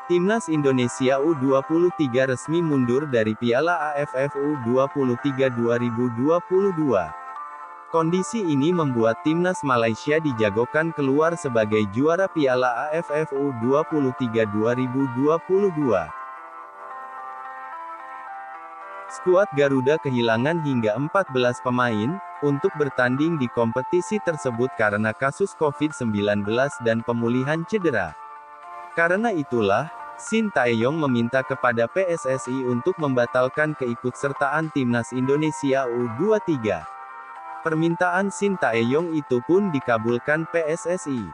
Timnas Indonesia U23 resmi mundur dari Piala AFF U23 2022. Kondisi ini membuat timnas Malaysia dijagokan keluar sebagai juara Piala AFF U23 2022. Skuad Garuda kehilangan hingga 14 pemain untuk bertanding di kompetisi tersebut karena kasus COVID-19 dan pemulihan cedera. Karena itulah, Shin Tae-yong meminta kepada PSSI untuk membatalkan keikutsertaan timnas Indonesia U23. Permintaan Shin Tae-yong itu pun dikabulkan PSSI.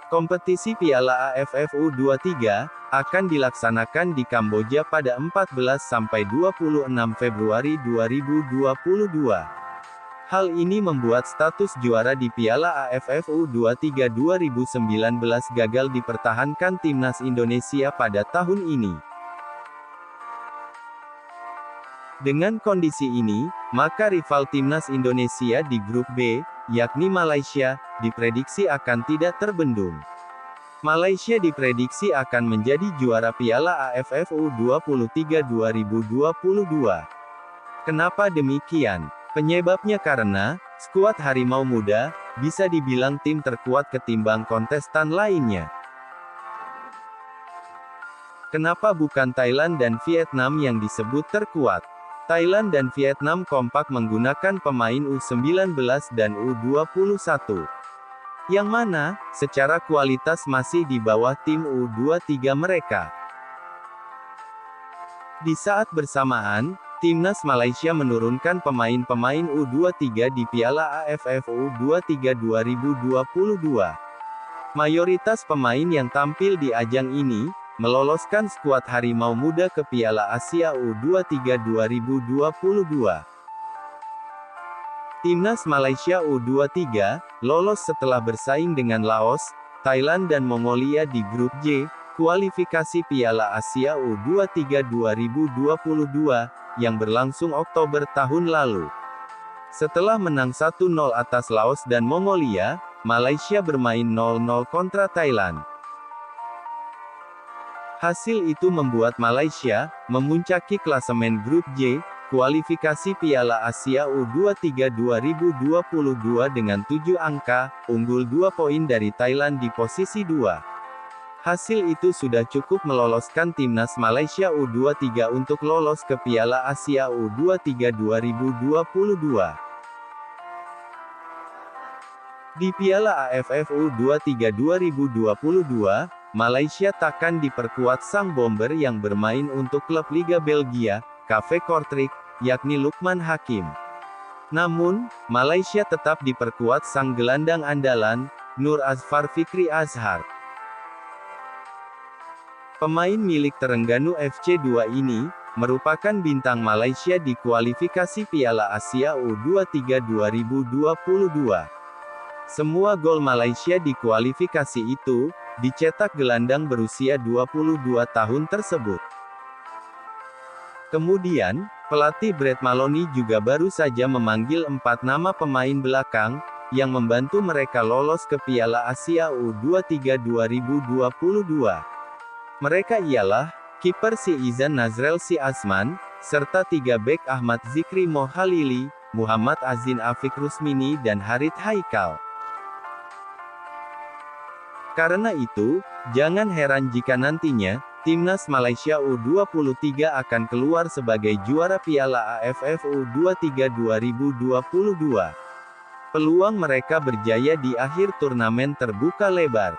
Kompetisi Piala AFF U23 akan dilaksanakan di Kamboja pada 14–26 Februari 2022. Hal ini membuat status juara di Piala AFF U23 2019 gagal dipertahankan timnas Indonesia pada tahun ini. Dengan kondisi ini, maka rival timnas Indonesia di grup B, yakni Malaysia, diprediksi akan tidak terbendung. Malaysia diprediksi akan menjadi juara Piala AFF U23 2022. Kenapa demikian? Penyebabnya karena, skuad Harimau Muda, bisa dibilang tim terkuat ketimbang kontestan lainnya. Kenapa bukan Thailand dan Vietnam yang disebut terkuat? Thailand dan Vietnam kompak menggunakan pemain U19 dan U21. Yang mana, secara kualitas masih di bawah tim U23 mereka. Di saat bersamaan, timnas Malaysia menurunkan pemain-pemain U23 di Piala AFF U23 2022. Mayoritas pemain yang tampil di ajang ini, meloloskan skuad Harimau Muda ke Piala Asia U23 2022. Timnas Malaysia U23, lolos setelah bersaing dengan Laos, Thailand dan Mongolia di grup J, kualifikasi Piala Asia U23 2022, yang berlangsung Oktober tahun lalu. Setelah menang 1-0 atas Laos dan Mongolia, Malaysia bermain 0-0 kontra Thailand. Hasil itu membuat Malaysia memuncaki klasemen grup J, kualifikasi Piala Asia U23 2022 dengan 7 angka, unggul 2 poin dari Thailand di posisi 2. Hasil itu sudah cukup meloloskan timnas Malaysia U23 untuk lolos ke Piala Asia U23 2022. Di Piala AFF U23 2022, Malaysia takkan diperkuat sang bomber yang bermain untuk klub Liga Belgia, KV Kortrijk, yakni Lukman Hakim. Namun, Malaysia tetap diperkuat sang gelandang andalan, Nur Azfar Fikri Azhar. Pemain milik Terengganu FC 2 ini, merupakan bintang Malaysia di kualifikasi Piala Asia U23 2022. Semua gol Malaysia di kualifikasi itu, dicetak gelandang berusia 22 tahun tersebut. Kemudian, pelatih Brett Maloney juga baru saja memanggil 4 nama pemain belakang, yang membantu mereka lolos ke Piala Asia U23 2022. Mereka ialah, kiper Si Izan Nazrel Si Asman, serta 3 bek Ahmad Zikri Mohalili, Muhammad Azin Afik Rusmini dan Harith Haikal. Karena itu, jangan heran jika nantinya, timnas Malaysia U23 akan keluar sebagai juara Piala AFF U23 2022. Peluang mereka berjaya di akhir turnamen terbuka lebar.